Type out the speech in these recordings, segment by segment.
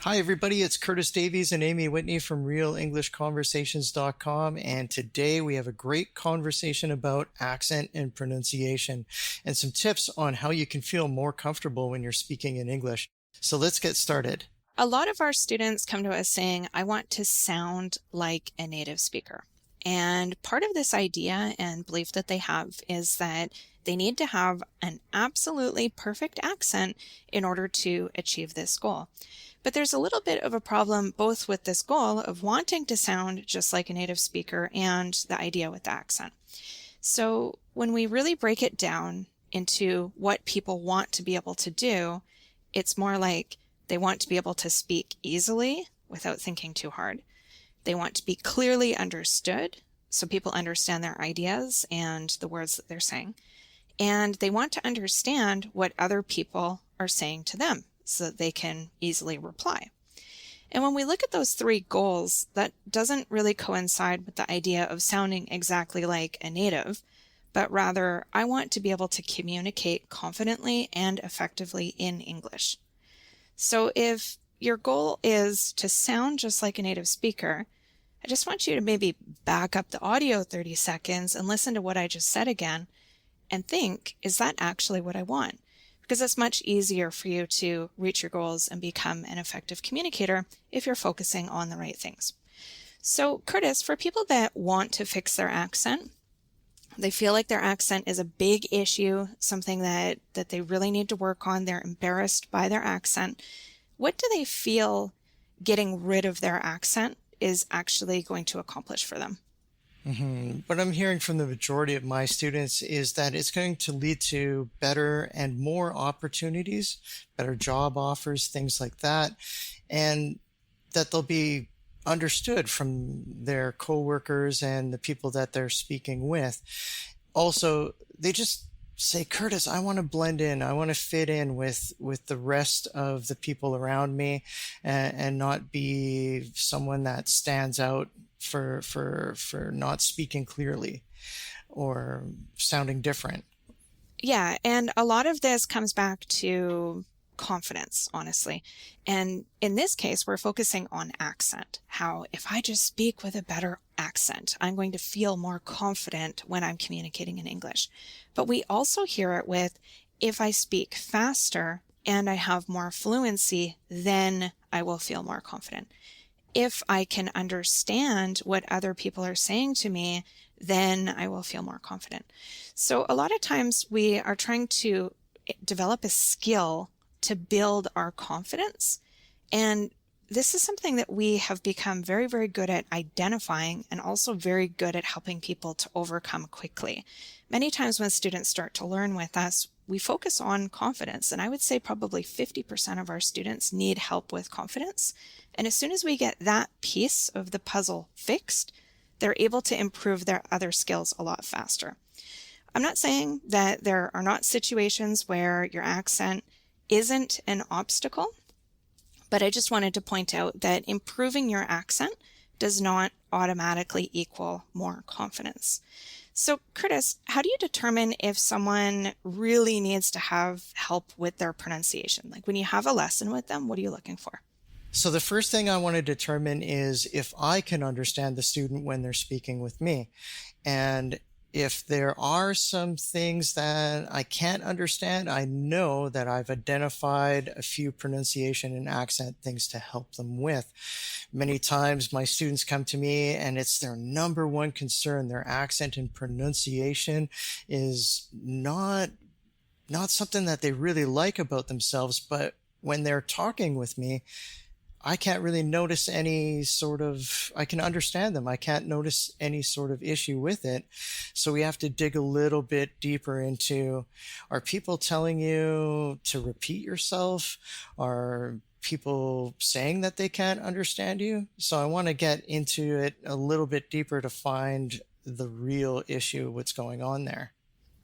Hi, everybody. It's Curtis Davies and Amy Whitney from RealEnglishConversations.com. And today we have a great conversation about accent and pronunciation and some tips on how you can feel more comfortable when you're speaking in English. So let's get started. A lot of our students come to us saying, I want to sound like a native speaker. And part of this idea and belief that they have is that they need to have an absolutely perfect accent in order to achieve this goal. But there's a little bit of a problem both with this goal of wanting to sound just like a native speaker and the idea with the accent. So when we really break it down into what people want to be able to do, it's more like they want to be able to speak easily without thinking too hard. They want to be clearly understood, so people understand their ideas and the words that they're saying. And they want to understand what other people are saying to them so that they can easily reply. And when we look at those three goals, that doesn't really coincide with the idea of sounding exactly like a native, but rather I want to be able to communicate confidently and effectively in English. So if your goal is to sound just like a native speaker, I just want you to maybe back up the audio 30 seconds and listen to what I just said again and think, is that actually what I want? Because it's much easier for you to reach your goals and become an effective communicator if you're focusing on the right things. So Curtis, for people that want to fix their accent, they feel like their accent is a big issue, something that they really need to work on. They're embarrassed by their accent. What do they feel getting rid of their accent is actually going to accomplish for them? What I'm hearing from the majority of my students is that it's going to lead to better and more opportunities, better job offers, things like that, and that they'll be understood from their coworkers and the people that they're speaking with. Also, they just say, Curtis, I want to blend in. I want to fit in with the rest of the people around me and not be someone that stands out for not speaking clearly or sounding different. Yeah, and a lot of this comes back to confidence, honestly. And in this case, we're focusing on accent. How if I just speak with a better accent, I'm going to feel more confident when I'm communicating in English. But we also hear it with if I speak faster and I have more fluency, then I will feel more confident. If I can understand what other people are saying to me, then I will feel more confident. So a lot of times we are trying to develop a skill to build our confidence. And this is something that we have become very, very good at identifying and also very good at helping people to overcome quickly. Many times when students start to learn with us, we focus on confidence. And I would say probably 50% of our students need help with confidence. And as soon as we get that piece of the puzzle fixed, they're able to improve their other skills a lot faster. I'm not saying that there are not situations where your accent isn't an obstacle, but I just wanted to point out that improving your accent does not automatically equal more confidence. So Curtis, how do you determine if someone really needs to have help with their pronunciation? Like when you have a lesson with them, what are you looking for? So the first thing I want to determine is if I can understand the student when they're speaking with me. And if there are some things that I can't understand, I know that I've identified a few pronunciation and accent things to help them with. Many times my students come to me and it's their number one concern. Their accent and pronunciation is not something that they really like about themselves, but when they're talking with me, I can't really notice I can understand them. I can't notice any sort of issue with it. So we have to dig a little bit deeper into, are people telling you to repeat yourself? Are people saying that they can't understand you? So I want to get into it a little bit deeper to find the real issue, what's going on there.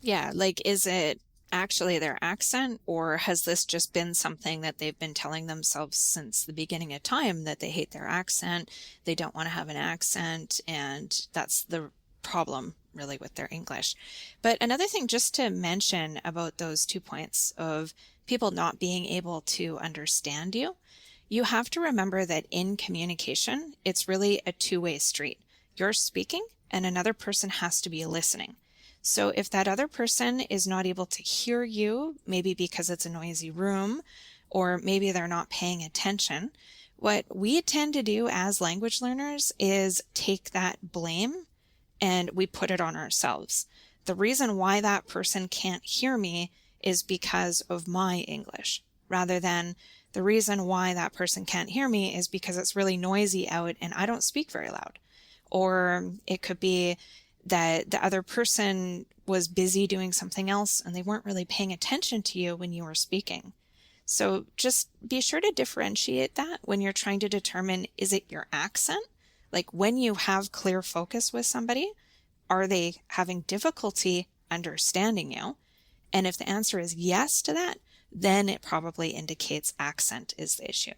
Yeah, like is it actually their accent, or has this just been something that they've been telling themselves since the beginning of time that they hate their accent, they don't want to have an accent, and that's the problem really with their English. But another thing just to mention about those 2 points of people not being able to understand you You have to remember that in communication, it's really a two-way street. You're speaking and another person has to be listening. So if that other person is not able to hear you, maybe because it's a noisy room, or maybe they're not paying attention, what we tend to do as language learners is take that blame and we put it on ourselves. The reason why that person can't hear me is because of my English, rather than the reason why that person can't hear me is because it's really noisy out and I don't speak very loud. Or it could be that the other person was busy doing something else and they weren't really paying attention to you when you were speaking. So just be sure to differentiate that when you're trying to determine, is it your accent? Like when you have clear focus with somebody, are they having difficulty understanding you? And if the answer is yes to that, then it probably indicates accent is the issue.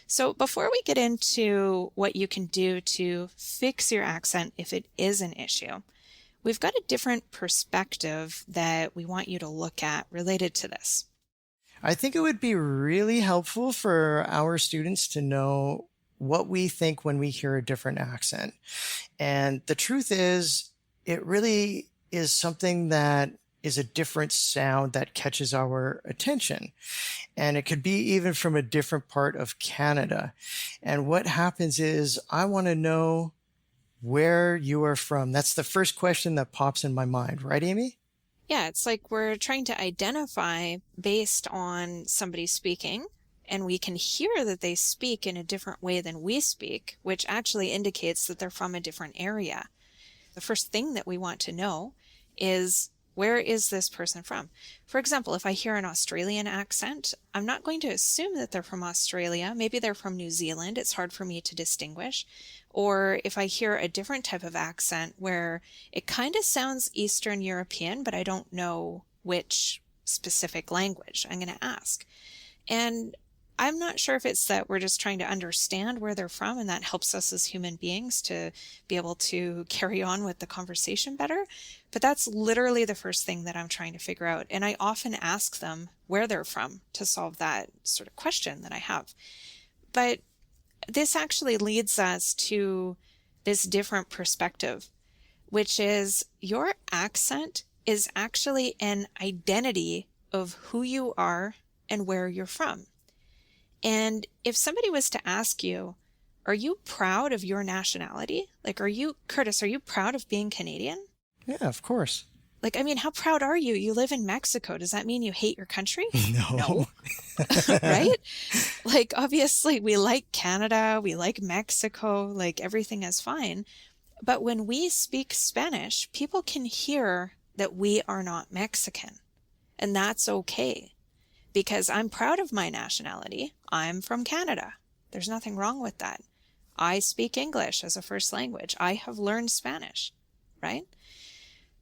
So before we get into what you can do to fix your accent if it is an issue, we've got a different perspective that we want you to look at related to this. I think it would be really helpful for our students to know what we think when we hear a different accent. And the truth is, it really is something that is a different sound that catches our attention. And it could be even from a different part of Canada. And what happens is I want to know where you are from. That's the first question that pops in my mind, right, Amy? Yeah, it's like we're trying to identify based on somebody speaking, and we can hear that they speak in a different way than we speak, which actually indicates that they're from a different area. The first thing that we want to know is, where is this person from? For example, if I hear an Australian accent, I'm not going to assume that they're from Australia. Maybe they're from New Zealand. It's hard for me to distinguish. Or if I hear a different type of accent where it kind of sounds Eastern European, but I don't know which specific language, I'm going to ask. And I'm not sure if it's that we're just trying to understand where they're from and that helps us as human beings to be able to carry on with the conversation better, but that's literally the first thing that I'm trying to figure out. And I often ask them where they're from to solve that sort of question that I have. But this actually leads us to this different perspective, which is your accent is actually an identity of who you are and where you're from. And if somebody was to ask you, are you proud of your nationality? Like, Curtis, are you proud of being Canadian? Yeah, of course. Like, I mean, how proud are you? You live in Mexico. Does that mean you hate your country? No. No. Right? Like, obviously, we like Canada, we like Mexico, like everything is fine. But when we speak Spanish, people can hear that we are not Mexican. And that's okay. Because I'm proud of my nationality. I'm from Canada. There's nothing wrong with that. I speak English as a first language. I have learned Spanish, right?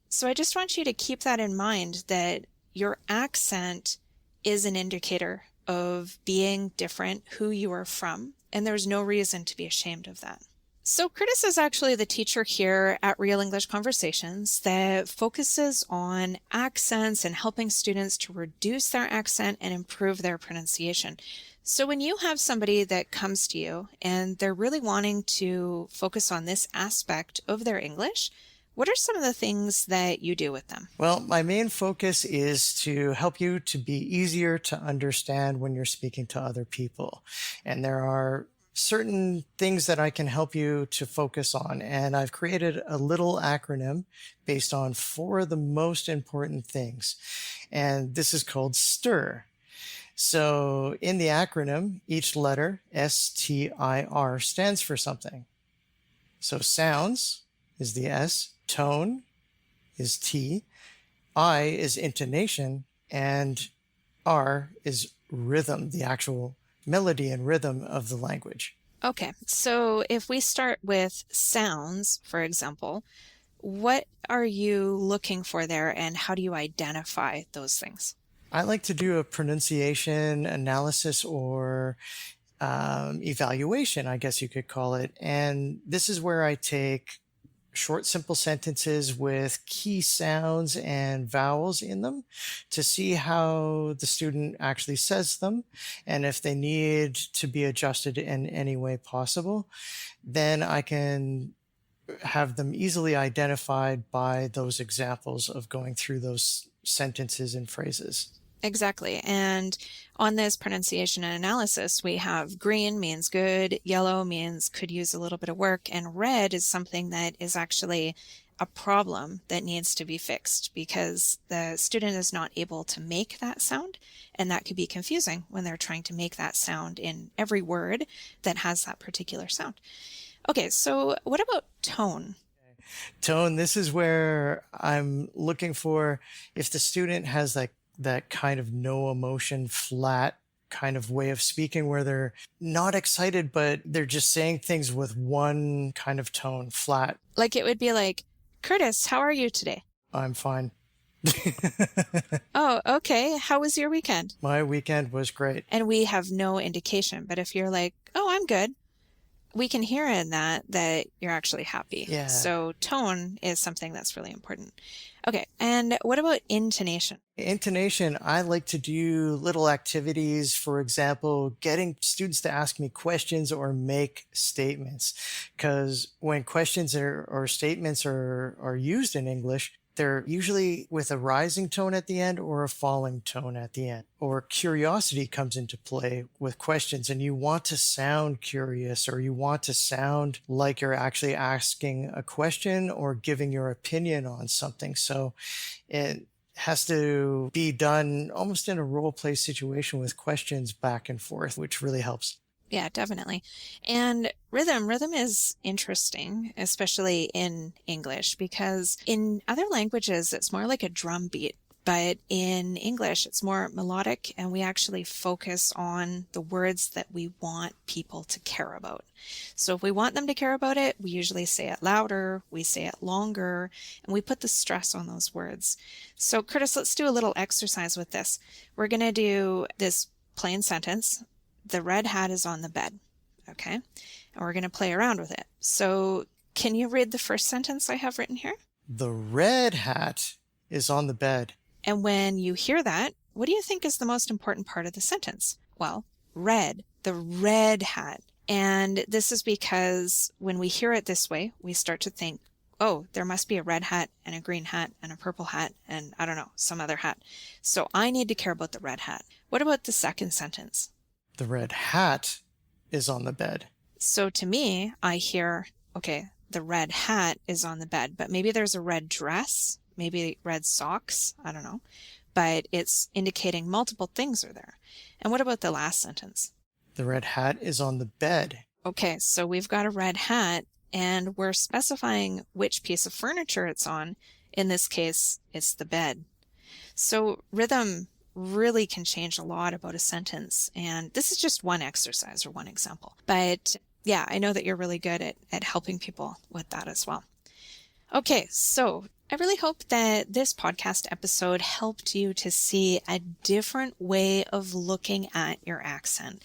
So I just want you to keep that in mind, that your accent is an indicator of being different, who you are from, and there's no reason to be ashamed of that. So Curtis is actually the teacher here at Real English Conversations that focuses on accents and helping students to reduce their accent and improve their pronunciation. So when you have somebody that comes to you and they're really wanting to focus on this aspect of their English, what are some of the things that you do with them? Well, my main focus is to help you to be easier to understand when you're speaking to other people. And there are certain things that I can help you to focus on. And I've created a little acronym based on 4 of the most important things. And this is called STIR. So in the acronym, each letter, STIR, stands for something. So sounds is the S, tone is T, I is intonation, and R is rhythm, the actual melody and rhythm of the language. Okay, so if we start with sounds, for example, what are you looking for there and how do you identify those things? I like to do a pronunciation analysis or evaluation, I guess you could call it. And this is where I take short, simple sentences with key sounds and vowels in them to see how the student actually says them. And if they need to be adjusted in any way possible, then I can have them easily identified by those examples of going through those sentences and phrases. Exactly. And on this pronunciation and analysis, we have green means good, yellow means could use a little bit of work, and red is something that is actually a problem that needs to be fixed because the student is not able to make that sound, and that could be confusing when they're trying to make that sound in every word that has that particular sound. Okay, so what about tone? Tone, this is where I'm looking for if the student has that kind of no emotion, flat kind of way of speaking where they're not excited, but they're just saying things with one kind of tone, flat. Like it would be like, Curtis, how are you today? I'm fine. Oh, okay. How was your weekend? My weekend was great. And we have no indication. But if you're like, oh, I'm good, we can hear in that you're actually happy. Yeah. So tone is something that's really important. Okay. And what about intonation? Intonation, I like to do little activities, for example, getting students to ask me questions or make statements. Because when questions or statements are used in English, they're usually with a rising tone at the end or a falling tone at the end. Or curiosity comes into play with questions, and you want to sound curious or you want to sound like you're actually asking a question or giving your opinion on something. So it has to be done almost in a role play situation with questions back and forth, which really helps. Yeah, definitely. And rhythm is interesting, especially in English, because in other languages, it's more like a drum beat. But in English, it's more melodic, and we actually focus on the words that we want people to care about. So if we want them to care about it, we usually say it louder, we say it longer, and we put the stress on those words. So Curtis, let's do a little exercise with this. We're going to do this plain sentence. The red hat is on the bed. Okay. And we're going to play around with it. So can you read the first sentence I have written here? The red hat is on the bed. And when you hear that, what do you think is the most important part of the sentence? Well, red, the red hat. And this is because when we hear it this way, we start to think, oh, there must be a red hat and a green hat and a purple hat and I don't know, some other hat. So I need to care about the red hat. What about the second sentence? The red hat is on the bed. So to me, I hear, okay, the red hat is on the bed, but maybe there's a red dress, maybe red socks, I don't know, but it's indicating multiple things are there. And what about the last sentence? The red hat is on the bed. Okay, so we've got a red hat and we're specifying which piece of furniture it's on. In this case, it's the bed. So rhythm really can change a lot about a sentence. And this is just one exercise or one example. But yeah, I know that you're really good at helping people with that as well. Okay, so I really hope that this podcast episode helped you to see a different way of looking at your accent.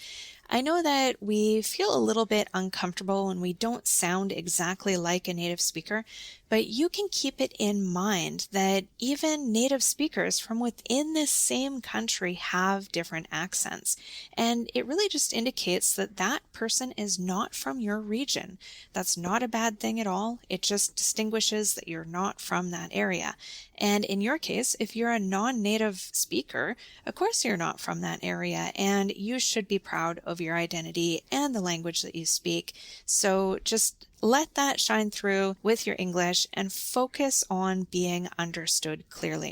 I know that we feel a little bit uncomfortable when we don't sound exactly like a native speaker, but you can keep it in mind that even native speakers from within this same country have different accents. And it really just indicates that that person is not from your region. That's not a bad thing at all. It just distinguishes that you're not from that area. And in your case, if you're a non-native speaker, of course you're not from that area, and you should be proud of your identity and the language that you speak. So just let that shine through with your English and focus on being understood clearly.